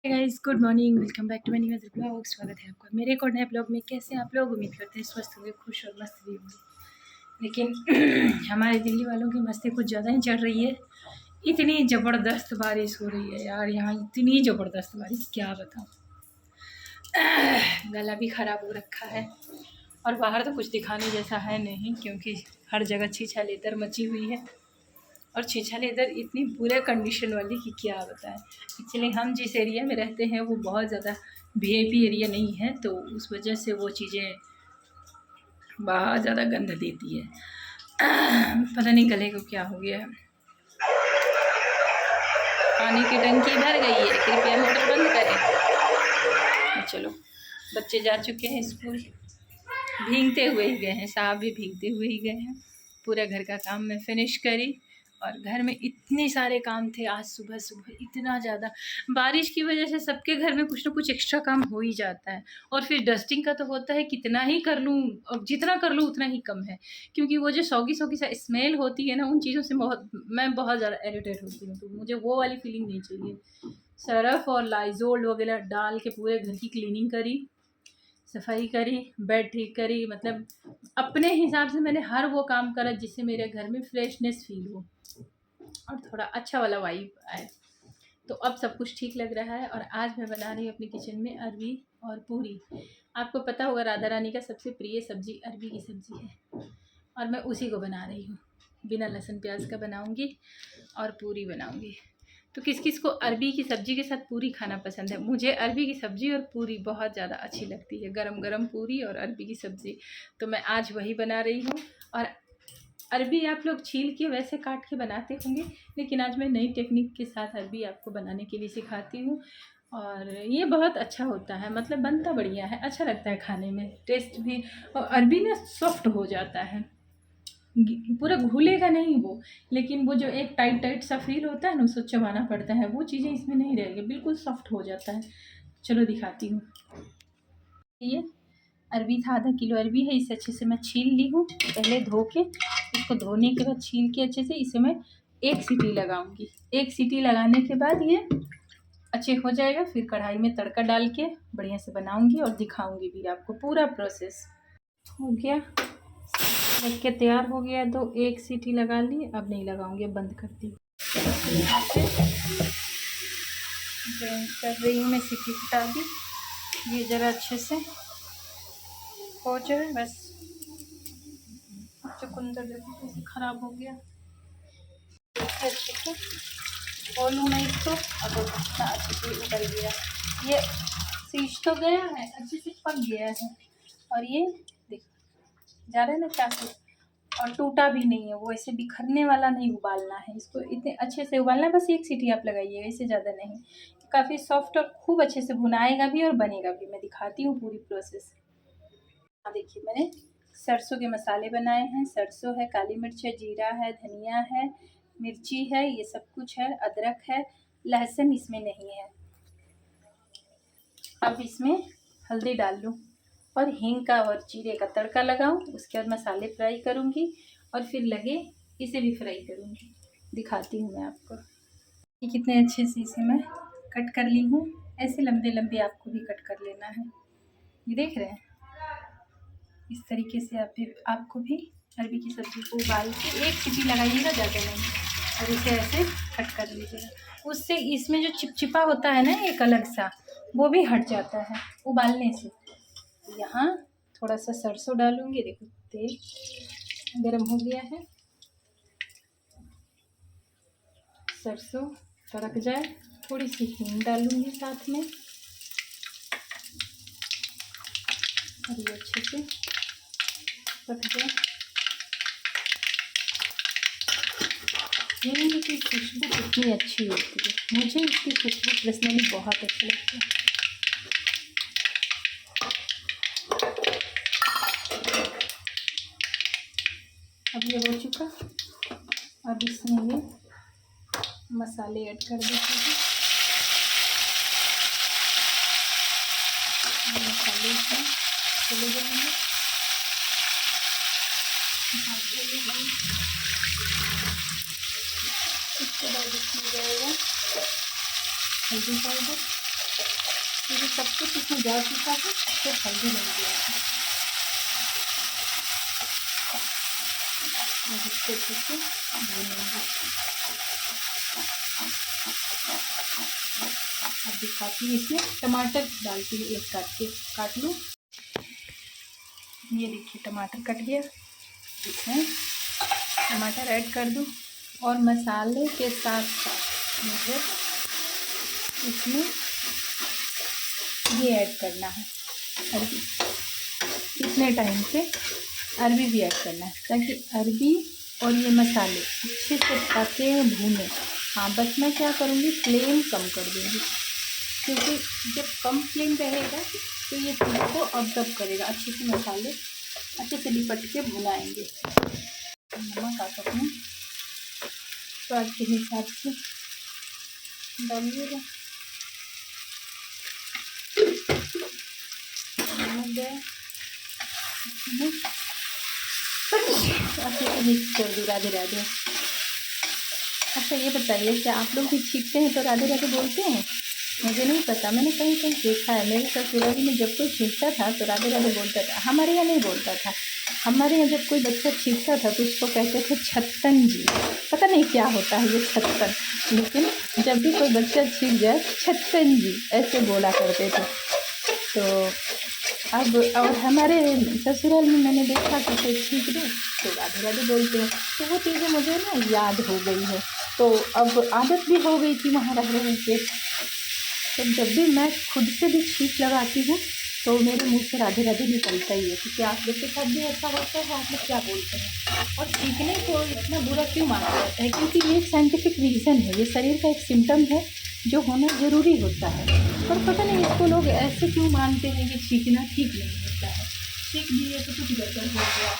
Guys, good morning. Welcome back to my new blog. स्वागत है आपका मेरे एक और नए ब्लॉग में। कैसे हैं आप लोग? उम्मीद करते हैं स्वस्थ होंगे, खुश और मस्त भी होंगे। लेकिन हमारे दिल्ली वालों की मस्ती कुछ ज़्यादा ही चढ़ रही है। इतनी ज़बरदस्त बारिश हो रही है यार, यहाँ इतनी ज़बरदस्त बारिश, क्या बताऊँ। गला भी ख़राब हो रखा है और बाहर तो कुछ दिखाने जैसा है नहीं, क्योंकि हर जगह छीछालेतर मची हुई है। और छीछालेतर इतनी बुरे कंडीशन वाली कि क्या बताएं। एक्चुअली हम जिस एरिया में रहते हैं वो बहुत ज़्यादा वीआईपी एरिया नहीं है, तो उस वजह से वो चीज़ें बहुत ज़्यादा गंध देती है। पता नहीं गले को क्या हो गया है। पानी की टंकी भर गई है, कृपया मोटर बंद करें। चलो, बच्चे जा चुके हैं स्कूल, भीगते हुए ही गए हैं, साहब भी भीगते हुए ही गए हैं। पूरा घर का काम मैं फिनिश करी और घर में इतने सारे काम थे आज सुबह सुबह, इतना ज़्यादा। बारिश की वजह से सबके घर में कुछ ना कुछ एक्स्ट्रा काम हो ही जाता है। और फिर डस्टिंग का तो होता है, कितना ही कर लूँ और जितना कर लूँ उतना ही कम है, क्योंकि वो जो सौगी सौगी सा स्मेल होती है ना, उन चीज़ों से मैं बहुत ज़्यादा इरिटेट होती हूँ। तो मुझे वो वाली फीलिंग नहीं चाहिए। सर्फ और लाइजोल वगैरह डाल के पूरे घर की क्लीनिंग करी, सफाई करी, बेड ठीक करी। मतलब अपने हिसाब से मैंने हर वो काम करा जिससे मेरे घर में फ्रेशनेस फील हो और थोड़ा अच्छा वाला वाइब आए। तो अब सब कुछ ठीक लग रहा है। और आज मैं बना रही हूँ अपनी किचन में अरबी और पूरी। आपको पता होगा राधा रानी का सबसे प्रिय सब्जी अरबी की सब्जी है, और मैं उसी को बना रही हूँ। बिना लहसुन प्याज का बनाऊँगी और पूरी बनाऊँगी। तो किस किस को अरबी की सब्ज़ी के साथ पूरी खाना पसंद है? मुझे अरबी की सब्ज़ी और पूरी बहुत ज़्यादा अच्छी लगती है, गरम गरम पूरी और अरबी की सब्ज़ी। तो मैं आज वही बना रही हूँ। और अरबी आप लोग छील के वैसे काट के बनाते होंगे, लेकिन आज मैं नई टेक्निक के साथ अरबी आपको बनाने के लिए सिखाती हूँ। और ये बहुत अच्छा होता है, मतलब बनता बढ़िया है, अच्छा लगता है खाने में, टेस्ट भी। और अरबी ना सॉफ्ट हो जाता है, पूरा घुलेगा नहीं वो, लेकिन वो जो एक टाइट टाइट सा फील होता है ना, उसको चबाना पड़ता है, वो चीज़ें इसमें नहीं रहेगी, बिल्कुल सॉफ्ट हो जाता है। चलो दिखाती हूँ। ये अरबी था, आधा किलो अरबी है। इसे अच्छे से मैं छील ली हूँ, पहले धो के। इसको धोने के बाद छील के अच्छे से इसे मैं एक सीटी लगाऊंगी। एक सीटी लगाने के बाद ये अच्छे हो जाएगा। फिर कढ़ाई में तड़का डाल के बढ़िया से बनाऊंगी और दिखाऊंगी भी आपको पूरा प्रोसेस। हो गया, बन के तैयार हो गया। तो एक सीटी लगा ली, अब नहीं लगाऊंगी, अब बंद करती हूँ। कर रही हूँ मैं, सीटी हटा दी। ये ज़रा अच्छे से हो जाए बस। चुकंदर देखो कैसे ख़राब हो गया। अच्छे से खोलूँ मैं इसको, अब इतना अच्छे से उतर गया। ये सीज तो गया है, अच्छे से पक गया है। और ये देखो जा रहा है ना चाकू, और टूटा भी नहीं है। वो ऐसे बिखरने वाला नहीं उबालना है इसको, इतने अच्छे से उबालना है। बस एक सीटी आप लगाइएगा, इससे ज़्यादा नहीं। काफ़ी सॉफ्ट और खूब अच्छे से भुनाएगा भी और बनेगा भी। मैं दिखाती हूँ पूरी प्रोसेस। हाँ देखिए, मैंने सरसों के मसाले बनाए हैं। सरसों है, काली मिर्च है, जीरा है, धनिया है, मिर्ची है, ये सब कुछ है, अदरक है, लहसुन इसमें नहीं है। अब इसमें हल्दी डाल लूँ और हींग का और जीरे का तड़का लगाऊं। उसके बाद मसाले फ्राई करूँगी और फिर लगे इसे भी फ्राई करूँगी। दिखाती हूँ मैं आपको कि कितने अच्छे से इसे मैं कट कर ली हूँ। ऐसे लंबे लंबे आपको भी कट कर लेना है। ये देख रहे हैं, इस तरीके से आपको भी अरबी की सब्ज़ी को उबाल के एक सीटी लगाइएगा, ज़्यादा नहीं, और इसे ऐसे कट कर लीजिएगा। उससे इसमें जो चिपचिपा होता है ना एक अलग सा, वो भी हट जाता है उबालने से। यहाँ थोड़ा सा सरसों डालूंगी। देखो तेल गरम हो गया है, सरसों तड़क जाए, थोड़ी सी हींग डालूंगी साथ में, और ये अच्छे से पक जाए। हींग की खुशबू कितनी अच्छी होती है, मुझे इसकी खुशबू पर्सनली बहुत अच्छी लगती है। अब ये हो चुका, अब इसमें ये मसाले ऐड कर देते हैं। मसाले इसमें चले जाएंगे। इसके बाद इसमें जाएगा हल्दी पाउडर, सब कुछ इसमें जा चुका है, तो हल्दी नहीं दिया है। इसको अच्छे से भूनेंगे। अब दिखाती हूँ, इसमें टमाटर डालती हूँ, एक काट लूँ। ये देखिए टमाटर कट गया, इसमें टमाटर ऐड कर दूँ और मसाले के साथ साथ मुझे इसमें ये ऐड करना है अरबी। इतने टाइम पे अरबी भी ऐड करना है, ताकि अरबी और ये मसाले अच्छे से पके भूने। हाँ बस मैं क्या करूँगी, फ्लेम कम कर दूँगी, क्योंकि जब कम फ्लेम रहेगा तो ये चीज़ों को ऑब्जर्व करेगा, अच्छे से मसाले अच्छे से लिपट के भुनाएंगे। नमक आप अपने स्वाद के हिसाब से डालिएगा। नमक गया, अच्छे से मिक्स कर दूँ। राधे राधे। अच्छा ये बताइए, क्या आप लोग भी छींकते हैं तो राधे राधे बोलते हैं? मुझे नहीं पता, मैंने कहीं कहीं देखा है। मेरे ससुराल में जब कोई छींकता था तो राधे राधे बोलता था। हमारे यहाँ नहीं बोलता था। हमारे यहाँ जब कोई बच्चा छींकता था तो उसको कहते थे छत्तन जी। पता नहीं क्या होता है ये छत्तन, लेकिन जब भी कोई बच्चा छींक जाए छत्तन जी ऐसे बोला करते थे। तो अब और हमारे ससुराल में मैंने देखा कि कोई छींक दे तो राधे राधे बोलते हैं। तो वो चीज़ें मुझे ना याद हो गई है, तो अब आदत भी हो गई थी वहाँ रह रह के। तो जब भी मैं खुद से भी छींक लगाती हूँ तो मेरे मुंह से राधे राधे निकलता ही है। क्योंकि आप लोग के साथ भी ऐसा होता है, आप लोग क्या बोलते हैं? और छींकने को इतना बुरा क्यों माना जाता है? क्योंकि ये एक साइंटिफिक रीज़न है, ये शरीर का एक सिम्टम है जो होना ज़रूरी होता है। पर पता नहीं इसको लोग ऐसे क्यों मानते हैं कि छींकना ठीक नहीं होता है। छींक दिए तो कुछ गड़बड़ हो गया।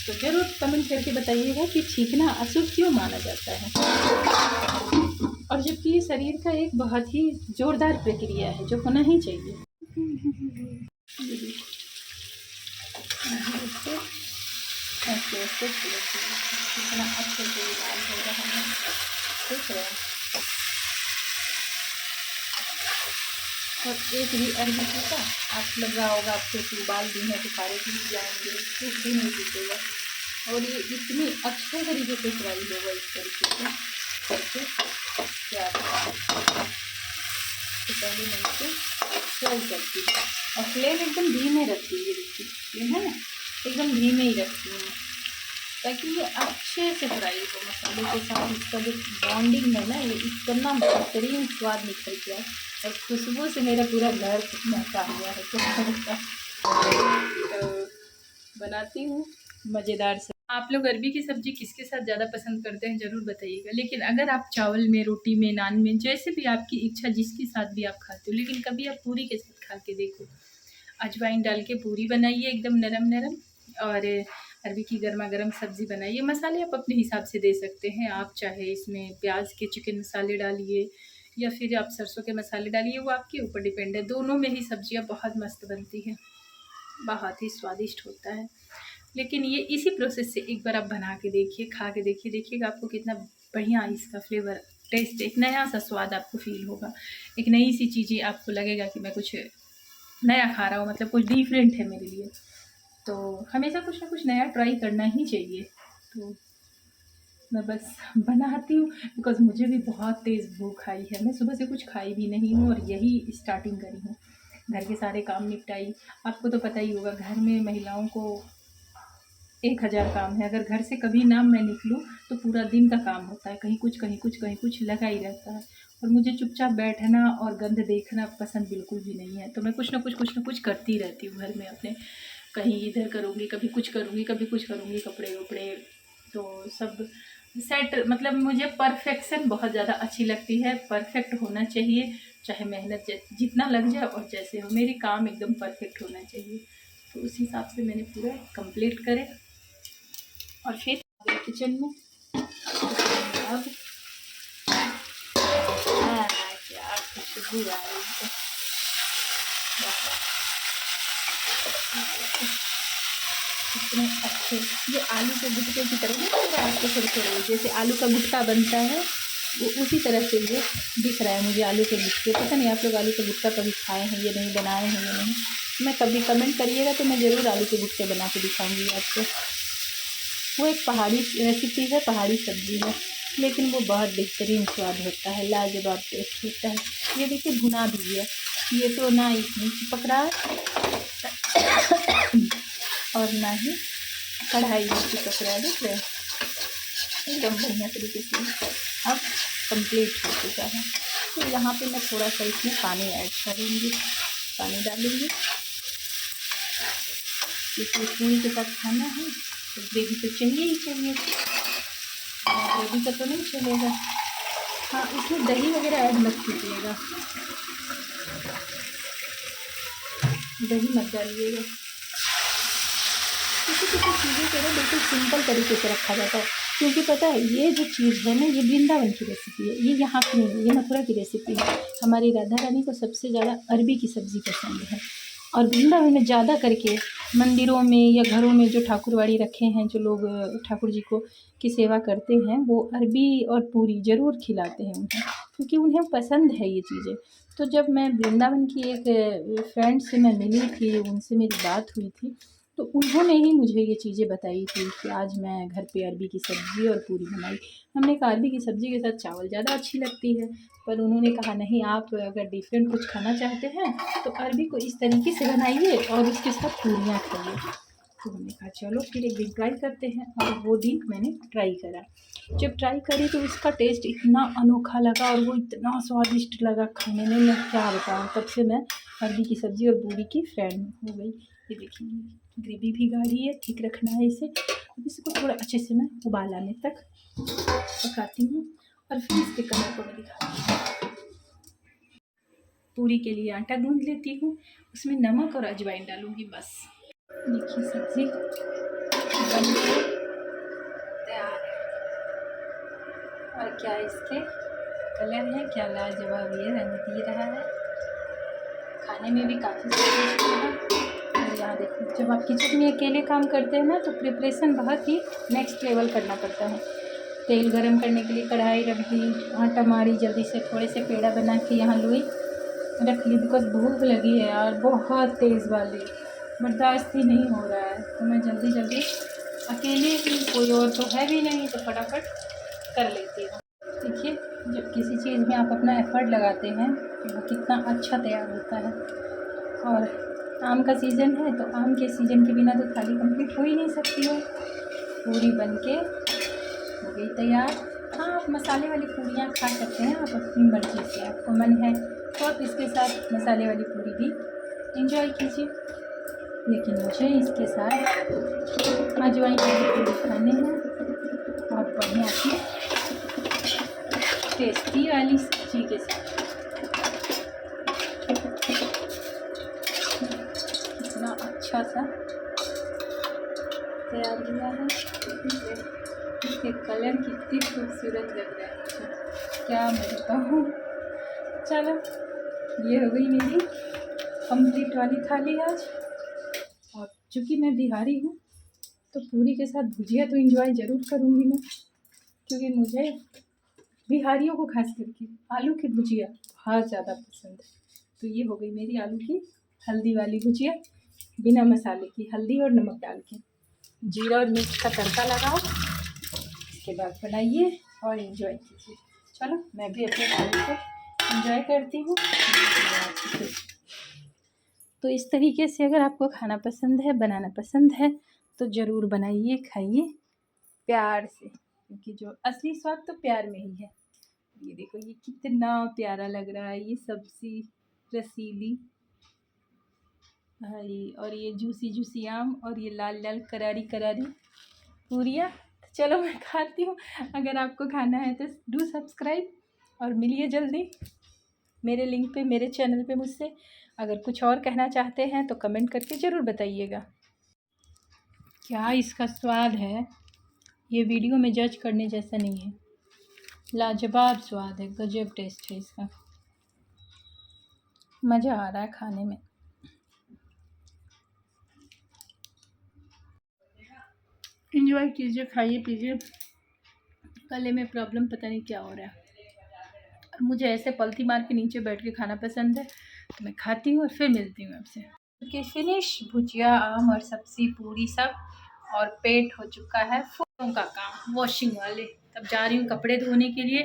तो ज़रूर कमेंट करके बताइएगा कि छींकना अशुभ क्यों माना जाता है, और जबकि ये शरीर का एक बहुत ही जोरदार प्रक्रिया है जो होना ही चाहिए। ऐसे ऐसे कितना अच्छे से लाल हो रहा है, ठीक है। और एक भी अरबी होता आप लग रहा होगा आपको कि उबाल दी है तो सारे टूट जाएंगे, कुछ भी नहीं टूटेगा। और ये इतनी अच्छे तरीके से फ्राई होगा इस तरीके से करके, क्या तो पहले मैं इसे फ्राई करती हूँ और फ्लेम एकदम धीमे रखती हूँ। देखिए फ्लेम है ना, एकदम धीमे ही रखती हूँ ताकि ये अच्छे से फ्राई हो। मसाले के साथ इसका जो बॉन्डिंग है ना, ये इतना बेहतरीन स्वाद निकल के आए और खुशबू से मेरा पूरा घर महका हुआ है। तो बनाती हूँ मज़ेदार से। आप लोग अरबी की सब्ज़ी किसके साथ ज़्यादा पसंद करते हैं ज़रूर बताइएगा। लेकिन अगर आप चावल में, रोटी में, नान में, जैसे भी आपकी इच्छा जिसके साथ भी आप खाते हो, लेकिन कभी आप पूरी के साथ खा के देखो। अजवाइन डाल के पूरी बनाइए एकदम नरम नरम, और अरबी की गर्मा गर्म सब्ज़ी बनाइए। मसाले आप अपने हिसाब से दे सकते हैं। आप चाहे इसमें प्याज के चिकन मसाले डालिए या फिर आप सरसों के मसाले डालिए, वो आपके ऊपर डिपेंड है। दोनों में ही सब्जियां बहुत मस्त बनती हैं, बहुत ही स्वादिष्ट होता है। लेकिन ये इसी प्रोसेस से एक बार आप बना के देखिए, खा के देखिए, देखिएगा आपको कितना बढ़िया इसका फ्लेवर, टेस्ट, एक नया सा स्वाद आपको फील होगा। एक नई सी चीज़ें आपको लगेगा कि मैं कुछ नया खा रहा हूँ, मतलब कुछ डिफरेंट है मेरे लिए। तो हमेशा कुछ ना कुछ नया ट्राई करना ही चाहिए। तो मैं बस बनाती हूँ बिकॉज़ मुझे भी बहुत तेज़ भूख आई है। मैं सुबह से कुछ खाई भी नहीं हूँ और यही स्टार्टिंग करी हूँ। घर के सारे काम निपटाई। आपको तो पता ही होगा घर में महिलाओं को 1000 काम है। अगर घर से कभी ना मैं निकलूँ तो पूरा दिन का काम होता है, कहीं कुछ कहीं कुछ कहीं कुछ लगा ही रहता है। और मुझे चुपचाप बैठना और गंद देखना पसंद बिल्कुल भी नहीं है। तो मैं कुछ ना कुछ करती रहती हूँ घर में अपने। कहीं इधर करूँगी, कभी कुछ करूँगी, कभी कुछ करूँगी, कपड़े वपड़े तो सब सेट। मतलब मुझे परफेक्शन बहुत ज़्यादा अच्छी लगती है। परफेक्ट होना चाहिए, चाहे मेहनत जितना लग जाए और जैसे हो, मेरे काम एकदम परफेक्ट होना चाहिए। तो उस हिसाब से मैंने पूरा कंप्लीट करे और फिर किचन में अब क्या खुशबू आ रही है। इतने अच्छे ये आलू के गुटके की तरह नहीं लग रहा है आपको? थोड़े थोड़े जैसे आलू का गुटका बनता है उसी तरह से ये दिख रहा है मुझे आलू के गुटके। पता नहीं आप लोग आलू का गुटका कभी खाए हैं या नहीं, बनाए हैं या नहीं। मैं कभी कमेंट करिएगा तो मैं ज़रूर आलू के गुटके बना के दिखाऊंगी आपको। वो एक पहाड़ी रेसिपी है, पहाड़ी सब्ज़ी है, लेकिन वो बहुत बेहतरीन स्वाद होता है, लाजवाब टेस्ट होता है। ये देखिए भुना भी है, ये तो ना इसमें चिपक रहा है और ना ही कढ़ाई में चिपक रहा है। देख रहे हैं एकदम बढ़िया तरीके से अब कंप्लीट हो चुका है। तो यहाँ पे मैं थोड़ा सा इसमें पानी ऐड करूँगी, पानी डालूँगी, क्योंकि पूरी के साथ खाना है तो ग्रेवी तो चाहिए ही चाहिए, ग्रेवी का तो नहीं चलेगा। हाँ, इसमें दही वगैरह ऐड मत कीजिएगा, दही मत डालिएगा। किसी किसी चीज़ों को ना बिल्कुल सिंपल तरीके से रखा जाता है, क्योंकि पता है ये जो चीज़ है ना, ये वृंदावन की रेसिपी है, ये यहाँ की नहीं है, ये मथुरा की रेसिपी है। हमारी राधा रानी को सबसे ज़्यादा अरबी की सब्ज़ी पसंद है, और वृंदावन में ज़्यादा करके मंदिरों में या घरों में जो ठाकुरवाड़ी रखे हैं, जो लोग ठाकुर जी को की सेवा करते हैं, वो अरबी और पूरी ज़रूर खिलाते हैं उन्हें, क्योंकि उन्हें पसंद है ये चीज़ें। तो जब मैं वृंदावन की एक फ्रेंड से मैं मिली थी, उनसे मेरी बात हुई थी, तो उन्होंने ही मुझे ये चीज़ें बताई थी कि आज मैं घर पे अरबी की सब्ज़ी और पूरी बनाई। हमने कहा अरबी की सब्ज़ी के साथ चावल ज़्यादा अच्छी लगती है, पर उन्होंने कहा नहीं, आप अगर डिफरेंट कुछ खाना चाहते हैं तो अरबी को इस तरीके से बनाइए और उसके साथ पूरियाँ खाइए। तो हमने कहा चलो फिर एक दिन ट्राई करते हैं, और वो दिन मैंने ट्राई करा। जब ट्राई करी तो उसका टेस्ट इतना अनोखा लगा और वो इतना स्वादिष्ट लगा खाने में, मैं क्या बताऊँ। तब से मैं अरबी की सब्ज़ी और पूरी की फ्रेंड हो गई। ये देखिए ग्रेवी भी गाढ़ी है, ठीक रखना है इसे। अब इसको थोड़ा अच्छे से मैं उबाल आने तक पकाती हूँ, और फिर इसके कलर को मैं दिखाती हूँ। पूरी के लिए आटा गूंद लेती हूँ, उसमें नमक और अजवाइन डालूँगी बस। देखिए सब्ज़ी बन के तैयार है, और क्या इसके कलर है, क्या लाजवाब ये रंग दे रहा है, खाने में भी काफ़ी स्वादिष्ट है। और यहाँ देखो, जब आप किचन में अकेले काम करते हैं ना, तो प्रिपरेशन बहुत ही नेक्स्ट लेवल करना पड़ता है। तेल गरम करने के लिए कढ़ाई रख दी, आटा मारी जल्दी से, थोड़े से पेड़ा बना के यहाँ लोई रख ली, बिकॉज भूख लगी है यार, बहुत तेज़ वाली, बर्दाश्त ही नहीं हो रहा है। तो मैं जल्दी जल्दी अकेले ही, कोई और तो है भी नहीं, तो फटाफट कर लेती हूँ। देखिए जब किसी चीज़ में आप अपना एफ़र्ट लगाते हैं तो वो कितना अच्छा तैयार होता है। और आम का सीज़न है, तो आम के सीज़न के बिना तो थाली कंप्लीट हो ही नहीं सकती है। पूरी बनके हो गई तैयार। हाँ, आप मसाले वाली पूरियाँ खा सकते हैं, आप अपनी मर्ज़ी से, आपको मन है तो आप इसके साथ मसाले वाली पूरी भी एंजॉय कीजिए, लेकिन मुझे इसके साथ अजवाइन वाली पूरी खाने हैं, और बढ़िया सी टेस्टी वाली सब्जी के साथ। इतना अच्छा सा तैयार हुआ है, इसके कलर कितनी खूबसूरत लग रहा है, क्या मैं बताऊँ। चलो ये हो गई मेरी कंप्लीट वाली थाली आज। और चूँकि मैं बिहारी हूँ तो पूरी के साथ भुजिया तो एंजॉय ज़रूर करूँगी मैं, क्योंकि मुझे बिहारियों को खास करके आलू की भुजिया बहुत ज़्यादा पसंद है। तो ये हो गई मेरी आलू की हल्दी वाली भुजिया, बिना मसाले की, हल्दी और नमक डाल के, जीरा और मिर्च का तड़का लगाओ, इसके बाद बनाइए और एंजॉय कीजिए। चलो मैं भी अपने खाने को एंजॉय करती हूँ। तो इस तरीके से अगर आपको खाना पसंद है, बनाना पसंद है, तो ज़रूर बनाइए, खाइए प्यार से, क्योंकि जो असली स्वाद तो प्यार में ही है। ये देखो ये कितना प्यारा लग रहा है, ये सब्ज़ी रसीली भाई, और ये जूसी जूसी आम, और ये लाल लाल करारी करारी पूरियाँ। चलो मैं खाती हूँ। अगर आपको खाना है तो डू सब्सक्राइब, और मिलिए जल्दी मेरे लिंक पे, मेरे चैनल पे मुझसे। अगर कुछ और कहना चाहते हैं तो कमेंट करके ज़रूर बताइएगा। क्या इसका स्वाद है, ये वीडियो में जज करने जैसा नहीं है, लाजवाब स्वाद है, गजब टेस्ट है इसका, मज़ा आ रहा है खाने में। एंजॉय कीजिए, खाइए पीजिए। गले में प्रॉब्लम पता नहीं क्या हो रहा है। मुझे ऐसे पलथी मार के नीचे बैठ के खाना पसंद है, तो मैं खाती हूँ और फिर मिलती हूँ आपसे। ओके, फिनिश भुजिया, आम और सब्ज़ी, पूरी सब, और पेट हो चुका है फूलों का काम, वॉशिंग वाले। तब जा रही हूँ कपड़े धोने के लिए,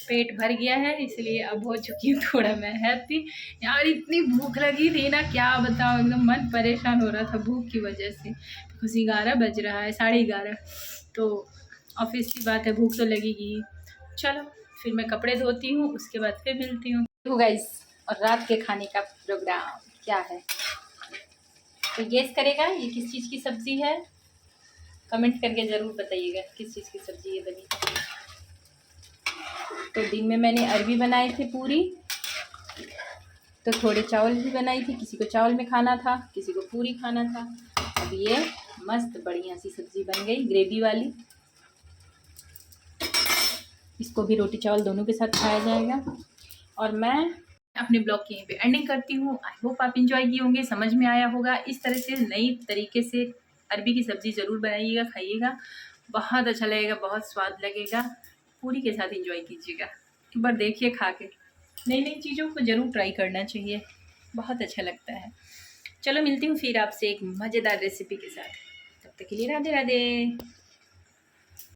पेट भर गया है इसलिए अब हो चुकी हूँ थोड़ा मैं हैप्पी। यार इतनी भूख लगी थी ना, क्या बताऊँ, एकदम मन परेशान हो रहा था भूख की वजह से। कुछ 11 बज रहा है, 11:30, तो ऑफिस की बात है, भूख तो लगेगी। चलो फिर मैं कपड़े धोती हूँ, उसके बाद फिर मिलती हूँ। देखो गाइस, और रात के खाने का प्रोग्राम क्या है, तो गेस करेगा ये किस चीज़ की सब्ज़ी है, कमेंट करके ज़रूर बताइएगा किस चीज़ की सब्ज़ी ये बनी। तो दिन में मैंने अरबी बनाए थे पूरी, तो थोड़े चावल भी बनाई थी, किसी को चावल में खाना था, किसी को पूरी खाना था। अब ये मस्त बढ़िया सी सब्ज़ी बन गई, ग्रेवी वाली। इसको भी रोटी चावल दोनों के साथ खाया जाएगा। और मैं अपने ब्लॉग की यहीं पे एंडिंग करती हूँ। आई होप आप इंजॉय किए होंगे, समझ में आया होगा। इस तरह से नई तरीके से अरबी की सब्ज़ी ज़रूर बनाइएगा, खाइएगा, बहुत अच्छा लगेगा, बहुत स्वाद लगेगा। पूरी के साथ इंजॉय कीजिएगा, एक बार देखिए खा के, नई नई चीज़ों को ज़रूर ट्राई करना चाहिए, बहुत अच्छा लगता है। चलो मिलती हूँ फिर आपसे एक मज़ेदार रेसिपी के साथ, तब तक के लिए राधे राधे।